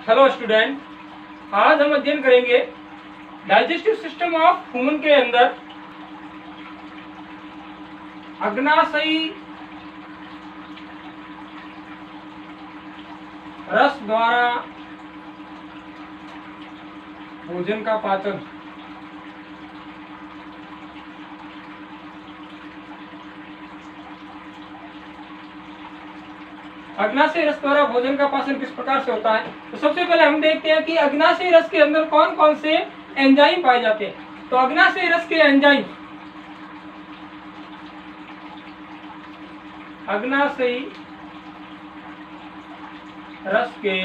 Hello student, आज हम अध्ययन करेंगे डाइजेस्टिव सिस्टम ऑफ ह्यूमन के अंदर अग्नाशयी रस द्वारा भोजन का पाचन। अग्नाशय रस द्वारा भोजन का पाचन किस प्रकार से होता है। तो सबसे पहले हम देखते हैं कि अग्नाशय रस के अंदर कौन कौन से एंजाइम पाए जाते हैं। तो अग्नाशय रस के एंजाइम, अग्नाशयी रस के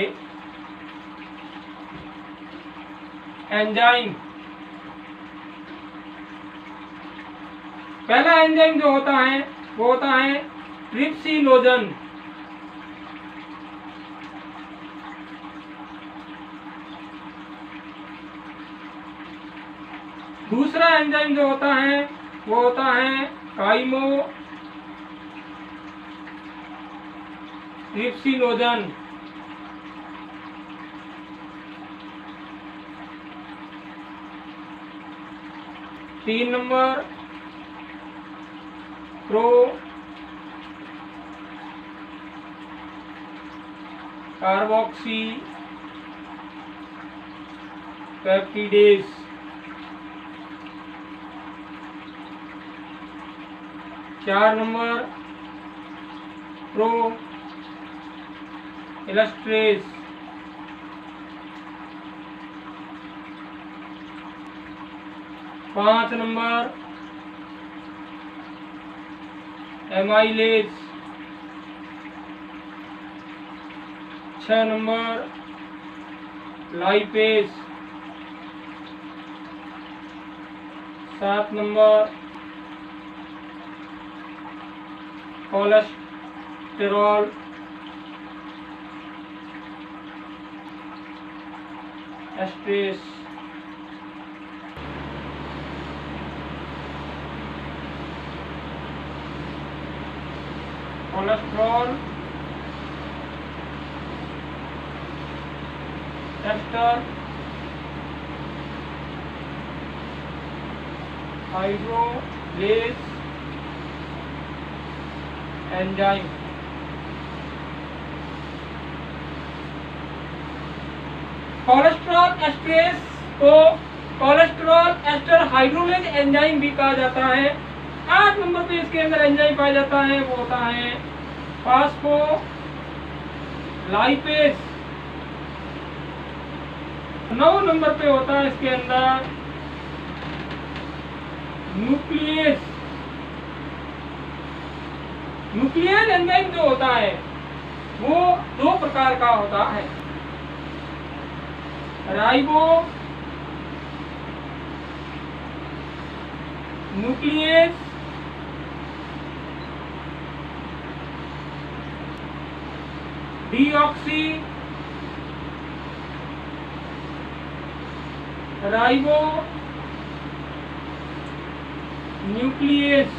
एंजाइम, पहला एंजाइम जो होता है वो होता है ट्रिप्सिनोजन। दूसरा एंजाइम जो होता है वो होता है काइमो ट्रिप्सिनोजन। तीन नंबर प्रो कार्बोक्सी पेप्टिडेज। चार नंबर प्रो इलस्ट्रेज। पांच नंबर एमाइलेज। छह नंबर लाइपेज। सात नंबर cholesterol esterase. Cholesterol ester hydrolase enzyme. Cholesterol esterase को कोलेस्ट्रॉल एस्टर हाइड्रोलेज एंजाइम भी कहा जाता है। 8 नंबर पे इसके अंदर एंजाइम पाया जाता है वो होता है फास्फोलाइपेज। 9 नंबर पे होता है इसके अंदर न्यूक्लियस। न्यूक्लियस एंजाइम जो होता है वो 2 प्रकार का होता है, ribo nucleus deoxy ribo nucleus.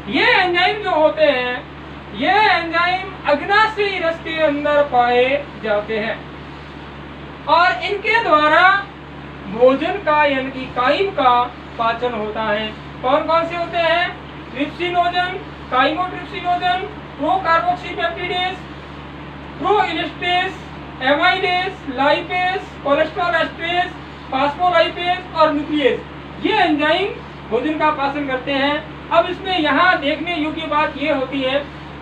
ये एंजाइम जो होते हैं ये एंजाइम अग्नाशयी रस के अंदर पाए जाते हैं और इनके द्वारा भोजन का यानी कि काइम का पाचन होता है। कौन कौन से होते हैं? Trypsinogen, chymotrypsinogen, pro carboxy peptidase, pro elastase, amylase, lipase, cholesterol esterase, phospholipase और न्यूक्लियस। ये एंजाइम भोजन का पाचन करते हैं। अब इसमें यहाँ देखने योग्य बात ये होती है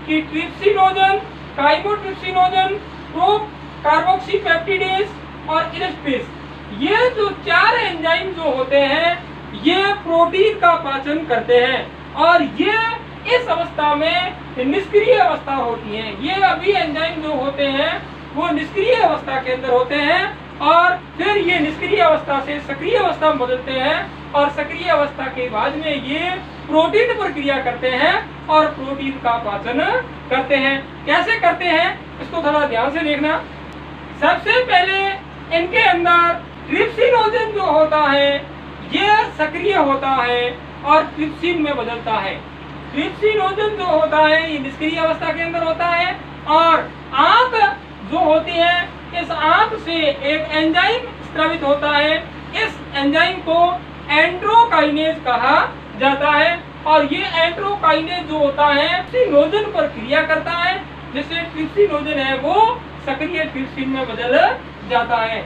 कि trypsinogen, chymotrypsinogen, pro carboxy peptidase और इलेस्टेज, ये जो 4 एंजाइम जो होते हैं ये प्रोटीन का पाचन करते हैं और ये इस अवस्था में निष्क्रिय अवस्था होती है। ये अभी एंजाइम जो होते हैं वो निष्क्रिय अवस्था के अंदर होते हैं और फिर ये निष्क्रिय अवस्था से सक्रिय अवस्था में बदलते हैं और सक्रिय अवस्था के बाद में ये प्रोटीन प्रक्रिया करते हैं और प्रोटीन का पाचन करते हैं। कैसे करते हैं इसको थोड़ा ध्यान से देखना। सबसे पहले इनके अंदर ट्रिप्सिनोजन जो होता है ये सक्रिय होता है और ट्रिप्सिन में बदलता है। ट्रिप्सिनोजन जो होता है ये निष्क्रिय अवस्था के अंदर होता है और आंत जो होती है, इस आंत से एक एंजाइम स्रावित होता है। इस एंजाइम को एंट्रोकाइनेज कहा जाता है और ये एंट्रोकाइनेज जो होता है ट्रिप्सिनोजन पर क्रिया करता है, जिससे ट्रिप्सिनोजन है वो सक्रिय ट्रिप्सिन में बदल जाता है।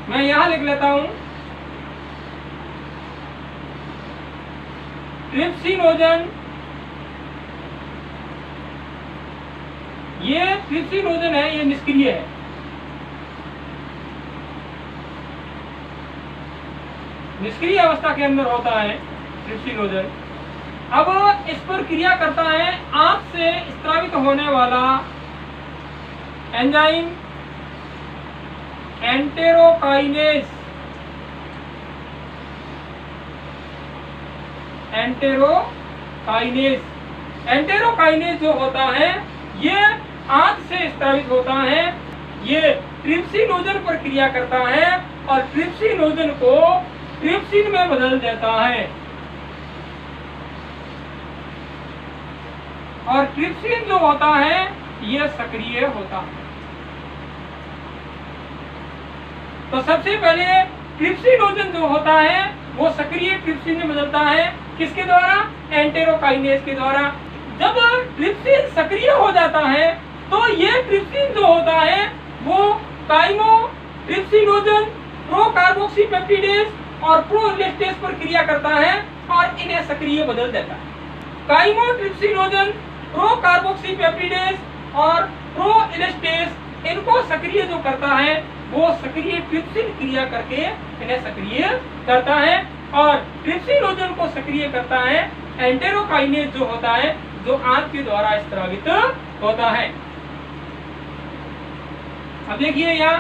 मैं यहां लिख लेता हूं, ट्रिप्सिनोजन, ये ट्रिप्सिनोजन है, ये निष्क्रिय है। निष्क्रिय अवस्था के अंदर होता है ट्रिप्सिनोजन। अब इस पर क्रिया करता है आंत से स्रावित होने वाला एंजाइम एंटेरोकाइनेज। एंटेरोकाइनेज जो होता है ये आंत से स्रावित होता है, ये ट्रिप्सिनोजन पर क्रिया करता है और ट्रिप्सिनोजन को ट्रिप्सिन में बदल देता है। और ट्रिप्सिन जो होता है यह सक्रिय होता है। तो सबसे पहले ट्रिप्सिनोजन जो होता है वो सक्रिय ट्रिप्सिन में बदलता है, किसके द्वारा? एंटेरोकाइनेज के द्वारा। जब ट्रिप्सिन सक्रिय हो जाता है तो ये ट्रिप्सिन जो होता है वो काइमो ट्रिप्सिनोजन, प्रो कार्बोक्सी पेप्टिडेज और प्रो इलेस्टेज पर क्रिया करता है और इन्हें सक्रिय बदल देता है। काइमो ट्रिप्सिनोजन, प्रो कार्बोक्सी पेप्टिडेज और प्रो इलेस्टेज इनको सक्रिय जो करता है वो सक्रिय ट्रिप्सिन क्रिया करके इन्हें सक्रिय करता है और ट्रिप्सिनोजन को सक्रिय करता है एंटेरोकाइनेज जो होता है, जो आंत के द्वारा स्रावित होता है। अब देखिए यहाँ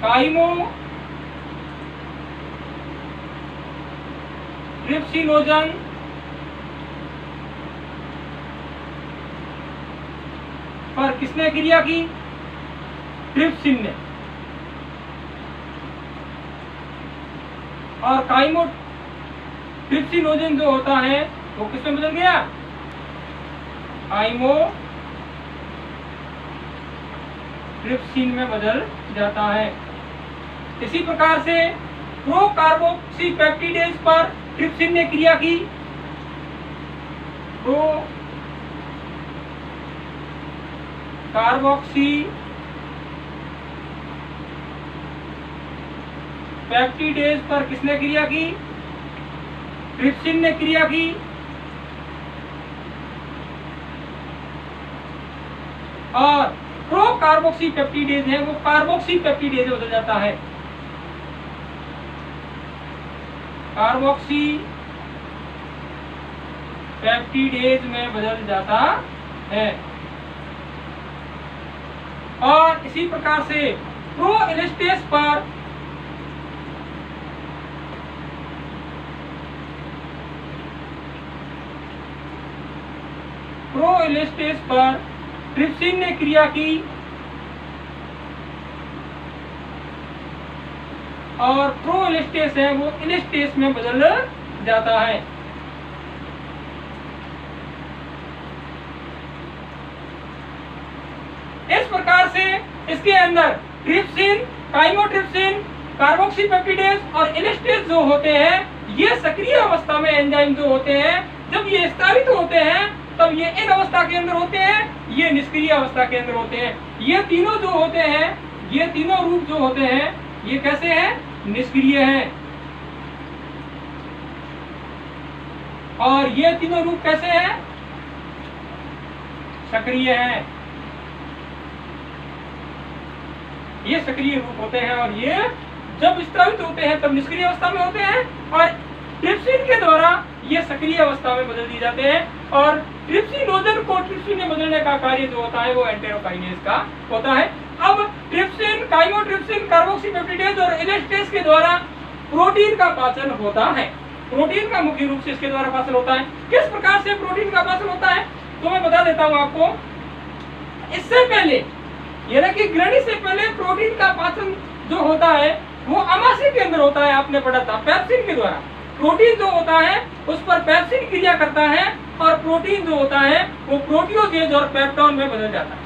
काइमो ट्रिप्सिनोजन पर किसने क्रिया की? ट्रिप्सिन ने। और काइमो ट्रिप्सिनोजन जो होता है वो किसमें बदल गया? काइमो ट्रिप्सिन में बदल जाता है। इसी प्रकार से प्रो कार्बोक्सी पेप्टिडेज पर ट्रिप्सिन ने क्रिया की। प्रो कार्बोक्सी पेप्टिडेज पर किसने क्रिया की? ट्रिप्सिन ने क्रिया की। और प्रो कार्बोक्सी पेप्टिडेज है वो कार्बोक्सी पेप्टिडेज बदल जाता है। कार्बोक्सी पेप्टिडेज में बदल जाता है। और इसी प्रकार से प्रो इलेस्टेज पर ट्रिप्सिन ने क्रिया की और प्रो इलेस्टेज है वो इलेस्टेज में बदल जाता है। इस प्रकार से इसके अंदर ट्रिप्सिन, काइमोट्रिप्सिन, कार्बोक्सी पेप्टिडेज और इलेस्टेज जो होते हैं ये सक्रिय अवस्था में एंजाइम जो होते हैं, जब ये स्रावित होते हैं तब ये इन अवस्था के अंदर होते हैं, ये निष्क्रिय अवस्था के अंदर होते हैं। ये तीनों जो होते हैं, ये तीनों रूप जो होते हैं ये कैसे हैं? निष्क्रिय हैं। और ये तीनों रूप कैसे हैं? सक्रिय हैं। ये सक्रिय रूप होते हैं और ये जब स्रावित होते हैं तब निष्क्रिय अवस्था में होते हैं और ट्रिप्सिन के द्वारा ये सक्रिय अवस्था में बदल दिए जाते हैं। और ट्रिप्सिनोजन को ट्रिप्सिन में बदलने का कार्य जो होता है वो एंटेरोकाइनेज का होता है। अब ट्रिप्सिन, काइमोट्रिप्सिन, कार्बोक्सी पेप्टिडेज और इलेस्टेज के द्वारा प्रोटीन का पाचन होता है। प्रोटीन का मुख्य रूप से इसके द्वारा पाचन होता है। किस प्रकार से प्रोटीन का पाचन होता है तो मैं बता देता हूं आपको। इससे पहले यानी कि ग्रहणी से पहले प्रोटीन का पाचन जो होता है वो अमाशय के अंदर होता है, आपने पढ़ा था, पेप्सिन के द्वारा। प्रोटीन जो होता है उस पर पेप्सिन क्रिया करता है और प्रोटीन जो होता है वो प्रोटियोजेज और पेप्टोन में बदल जाता है।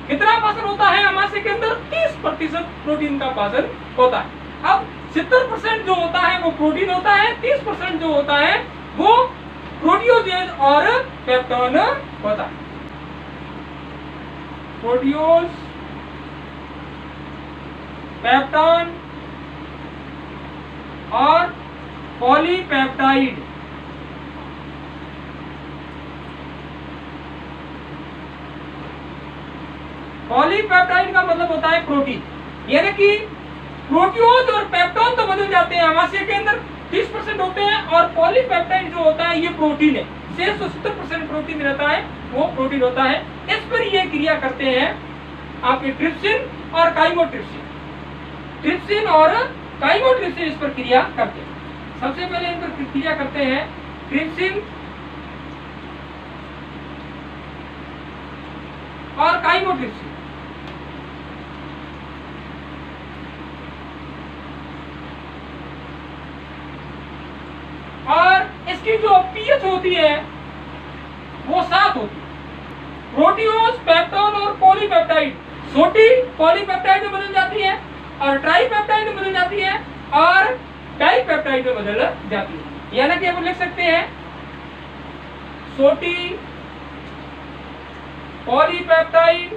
कितना पाचन होता है अमाशय के अंदर? 30% प्रोटीन का पाचन होता है। अब 70% जो होता है वो प्रोटीन होता है, 30% जो होता है वो प्रोटियोजेज और पेप्टोन होता है। प्रोटियोज, पेप्टोन और पॉलीपेप्टाइड। पॉलीपेप्टाइड का मतलब होता है प्रोटीन, यानी कि प्रोटियोज और पेप्टोन तो बदल जाते हैं अमाशय के अंदर, 30% होते हैं, और पॉलीपेप्टाइड जो होता है ये प्रोटीन है, शेष 70% प्रोटीन रहता है वो प्रोटीन होता है। इस पर ये क्रिया करते हैं आपके ट्रिप्सिन और काइमोट्रिप्सिन। ट्रिप्सिन और काइमोट्रिप्सिन इस पर क्रिया करते हैं। सबसे पहले इन पर क्रिया करते हैं ट्रिप्सिन और काइमोट्रिप्सिन। और इसकी जो पीएच होती है वो 7 होती है। प्रोटियोज, पेप्टोन और पॉलीपेप्टाइड, सोटी पॉलीपेप्टाइड में बदल जाती है और ट्राइपेप्टाइड में बदल जाती है और डाइपेप्टाइड में बदल जाती है। यानी कि हम लिख सकते हैं सोटी, पॉलीपेप्टाइड,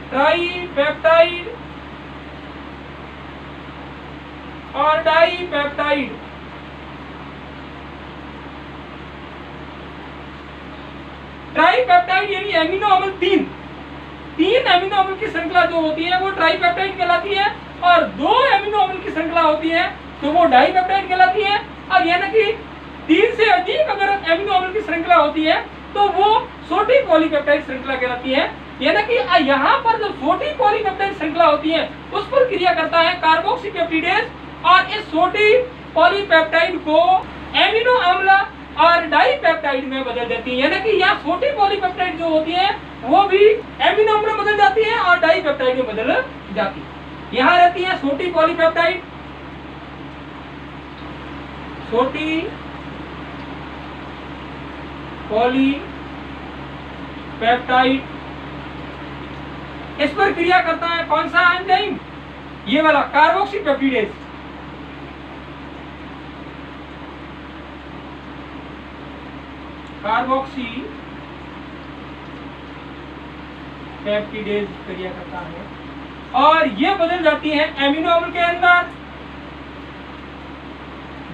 ट्राइपेप्टाइड और डाइपेप्टाइड। ट्राइपेप्टाइड यानी एमिनो अम्ल तीन एमिनो अम्ल की श्रृंखला जो होती है वो ट्राइपेप्टाइड कहलाती है, और 2 एमिनो अम्ल की श्रृंखला होती है तो वो डाइपेप्टाइड कहलाती है। और यानी कि 3 से अधिक अगर एमिनो अम्ल की श्रृंखला होती है तो वो सोटी पॉलीपेप्टाइड श्रृंखला कहलाती है। यानी कि यहाँ पर जो सोटी पॉलीपेप्टाइड श्रृंखला होती है उस पर क्रिया करता है कार्बोक्सीपेप्टिडेज, और इस सोटी पॉलीपेप्टाइड को एमिनो अम्ल और डाइपेप्टाइड में बदल देती है। यानी कि यहाँ सोटी पॉलीपेप्टाइड जो होती है वो भी एमिनो अम्ल में बदल जाती है और डाइपेप्टाइड में बदल जाती है। यहाँ रहती है सोटी पॉलीपेप्टाइड, सोटी पॉलीपेप्टाइड। इस पर क्रिया करता है कौन सा एंजाइम? ये वाला कार्बोक्सीपेप्टिडेज। कार्बोक्सीपेप्टिडेज क्रिया करता है और ये बदल जाती है एमिनो अम्ल के अंदर,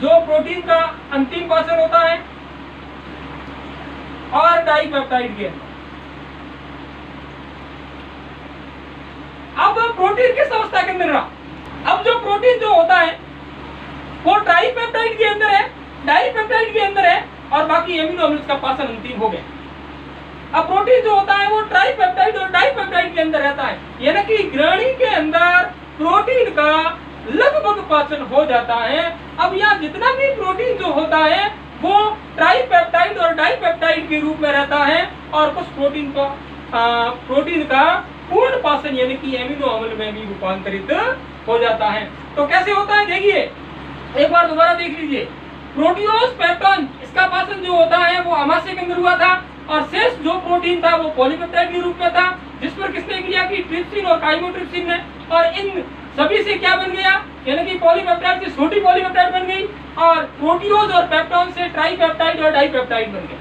जो प्रोटीन का अंतिम पाचन होता है, और डाइपेप्टाइड के अंदर। अब प्रोटीन किस अवस्था के अंदर रहा? अब जो प्रोटीन जो होता है वो ट्राइपेप्टाइड के अंदर है, डाइपेप्टाइड के अंदर है, और बाकी एमिनो अम्ल का पाचन अंतिम हो गया। अब प्रोटीन जो होता है वो ट्राइपेप्टाइड और डाइपेप्टाइड के अंदर रहता है, यानी कि ग्रहणी के अंदर प्रोटीन का लगभग पाचन हो जाता है। अब यहाँ जितना भी प्रोटीन जो होता है वो ट्राइपेप्टाइड और डाइपेप्टाइड के रूप में रहता है, और कुछ प्रोटीन का पूर्ण पाचन यानी कि एमिनो अम्ल में भी रूपांतरित हो जाता है। तो कैसे होता है देखिए, एक बार दोबारा देख लीजिए। प्रोटियोज, पेप्टोन, इसका पाचन जो होता है वो अमाशय के अंदर हुआ था, और शेष जो प्रोटीन था वो पॉलीपेप्टाइड के रूप में था, जिस पर किसने क्रिया की? ट्रिप्सिन और काइमोट्रिप्सिन ने। और इन सभी से क्या बन गया? यानी कि पॉलीपेप्टाइड से छोटी पॉलीपेप्टाइड बन गई, और प्रोटियोज और पेप्टोन से ट्राइपेप्टाइड और डाइपेप्टाइड बन गया।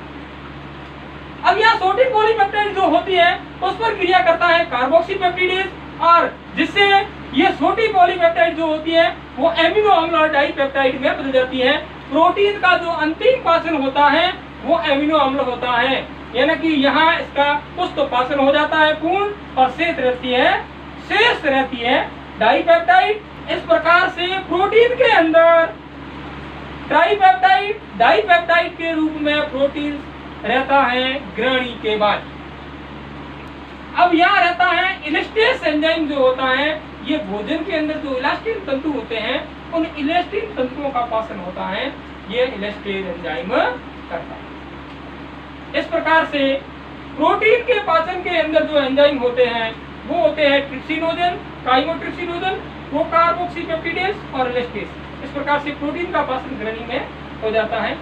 अब यहाँ छोटी पॉलीपेप्टाइड जो होती है उस पर क्रिया करता है कार्बोक्सीपेप्टिडेज, और जिससे ये छोटी पॉलीपेप्टाइड जो होती है वो एमिनो अम्ल और डाइपेप्टाइड में बदल जाती है। प्रोटीन का जो अंतिम पाचन होता है वो एमिनो अम्ल होता है, यानी कि यहाँ इसका कुछ तो पाचन हो जाता है पूर्ण, और शेष रहती है डाइपेप्टाइड। इस प्रकार से प्रोटीन के अंदर ट्राइपेप्टाइड, डाइपेप्टाइड के रूप में प्रोटीन रहता है ग्रहणी के बाद। अब यहाँ रहता है इलेस्टेस एंजाइम जो होता है, ये भोजन के अंदर जो इलास्टिन तंतु होते हैं उन इलास्टिन तंतुओं का पाचन होता है, ये इलेस्टेस एंजाइम करता है। इस प्रकार से प्रोटीन के पाचन के अंदर जो एंजाइम होते हैं वो होते हैं ट्रिप्सिनोजन, काइमोट्रिप्सिनोजन, प्रोकार्बोक्सीपेप्टिडेज और एलेस्टेस। इस प्रकार से प्रोटीन का पाचन ग्रहणी में हो जाता है।